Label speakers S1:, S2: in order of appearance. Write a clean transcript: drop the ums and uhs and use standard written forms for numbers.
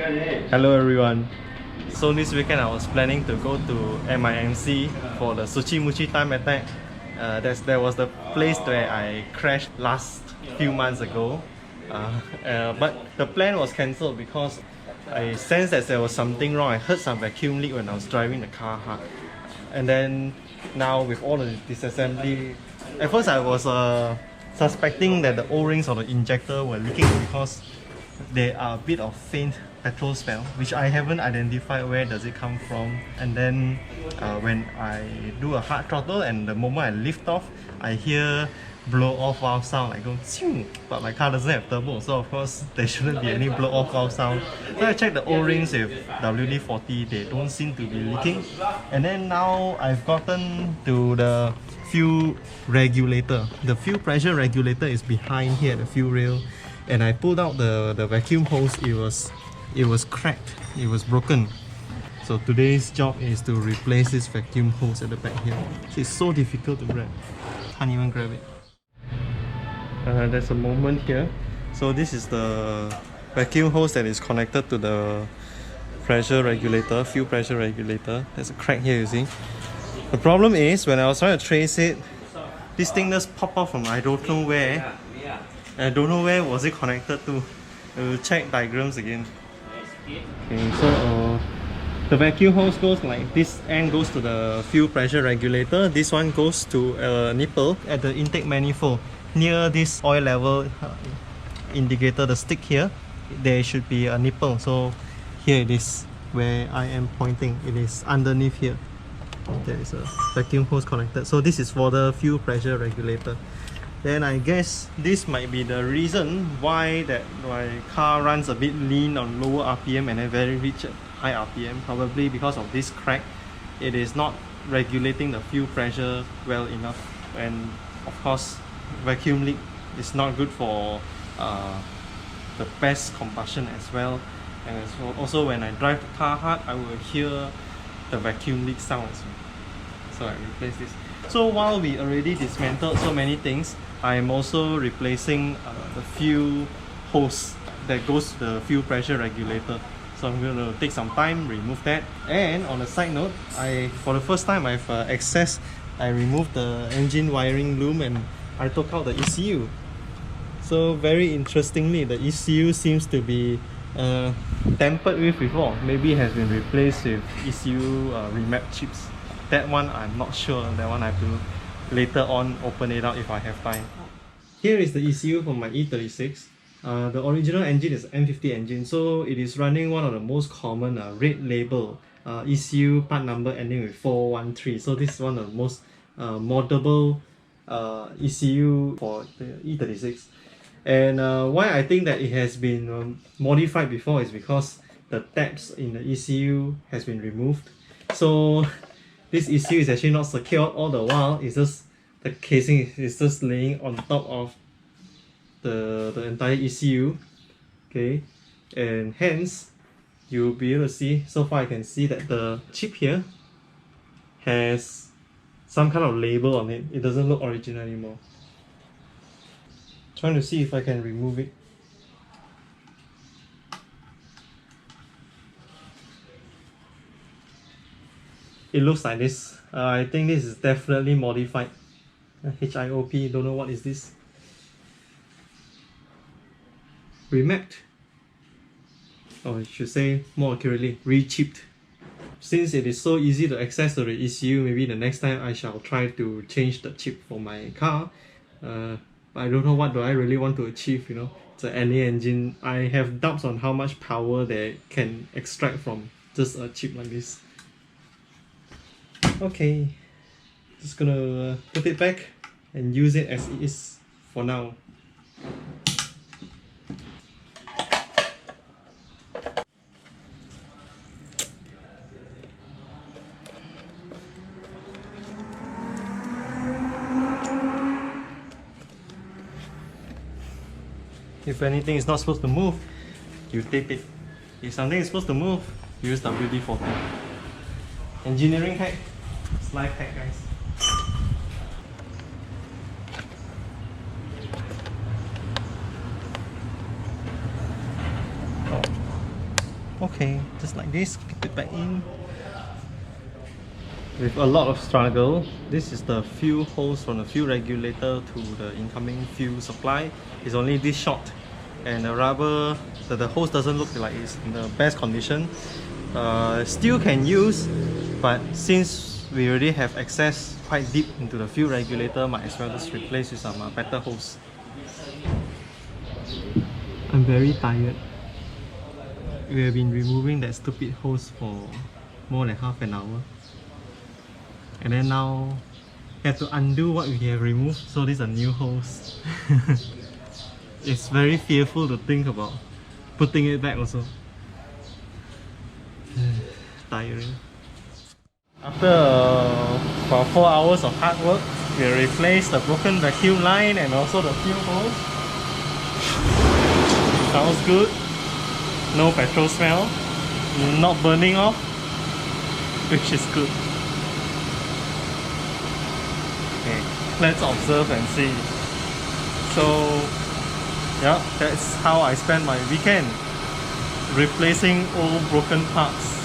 S1: Hello everyone. So this weekend I was planning to go to MIMC for the Suchi Muchi time attack. That was the place where I crashed last few months ago. But the plan was cancelled because I sensed that there was something wrong. I heard some vacuum leak when I was driving the car hard. And then now with all the disassembly, at first I was suspecting that the O-rings or the injector were leaking because they are a bit of faint petrol smell, which I haven't identified where does it come from. And then when I do a hard throttle and the moment I lift off, I hear blow off valve sound like go Ching! But my car doesn't have turbo, so of course there shouldn't be any blow off valve sound. So I checked the O-rings with WD-40, they don't seem to be leaking. And then now I've gotten to the fuel regulator. The fuel pressure regulator is behind here, the fuel rail. And I pulled out the vacuum hose. It was cracked, it was broken. So today's job is to replace this vacuum hose at the back here. It's so difficult to grab, can't even grab it. There's a moment here. So this is the vacuum hose that is connected to the pressure regulator, fuel pressure regulator. There's a crack here, you see. The problem is when I was trying to trace it, this thing just popped off from I don't know where. I don't know where was it connected to. We'll check diagrams again. Okay, so the vacuum hose goes like this end goes to the fuel pressure regulator. This one goes to a nipple at the intake manifold. Near this oil level indicator, the stick here, there should be a nipple. So here it is where I am pointing. It is underneath here. There is a vacuum hose connected. So this is for the fuel pressure regulator. Then I guess this might be the reason why that my car runs a bit lean on lower RPM and then very rich at high RPM. Probably because of this crack, it is not regulating the fuel pressure well enough. And of course, vacuum leak is not good for the best combustion as well. And also when I drive the car hard, I will hear the vacuum leak sound as well. So I replace this. So while we already dismantled so many things, I am also replacing the fuel hose that goes to the fuel pressure regulator. So I'm going to take some time, remove that. And on a side note, for the first time I've I removed the engine wiring loom and I took out the ECU. So very interestingly, the ECU seems to be tampered with before. Maybe it has been replaced with ECU remapped chips. That one I'm not sure. That one I have to later on open it out if I have time. Here is the ECU for my E36. The original engine is M50 engine, so it is running one of the most common red label ECU part number ending with 413. So this is one of the most moddable ECU for the E36. And why I think that it has been modified before is because the tabs in the ECU has been removed. So this ECU is actually not secured all the while. It's just the casing is just laying on top of the entire ECU. Okay, and hence you'll be able to see, so far I can see that the chip here has some kind of label on it. It doesn't look original anymore. Trying to see if I can remove it. It looks like this. I think this is definitely modified. HIOP, don't know what is this. Remapped. Or I should say more accurately, rechipped. Since it is so easy to access the ECU, maybe the next time I shall try to change the chip for my car. I don't know what do I really want to achieve, you know. It's an NA engine. I have doubts on how much power they can extract from just a chip like this. Okay, just gonna put it back and use it as it is for now. If anything is not supposed to move, you tape it. If something is supposed to move, use WD-40. Engineering hack. It's life hack, guys. Okay, just like this, keep it back in. With a lot of struggle, this is the fuel hose from the fuel regulator to the incoming fuel supply. It's only this short, and the rubber, the hose doesn't look like it's in the best condition. Still can use, but since we already have access quite deep into the fuel regulator, might as well just replace with some better hose. I'm very tired. We have been removing that stupid hose for more than half an hour. And then now we have to undo what we have removed, so this is a new hose. It's very fearful to think about putting it back also. Tiring. After about 4 hours of hard work, we replaced the broken vacuum line and also the fuel hose. Sounds good. No petrol smell. Not burning off, which is good. Okay, let's observe and see. So, yeah, that's how I spend my weekend, replacing old broken parts.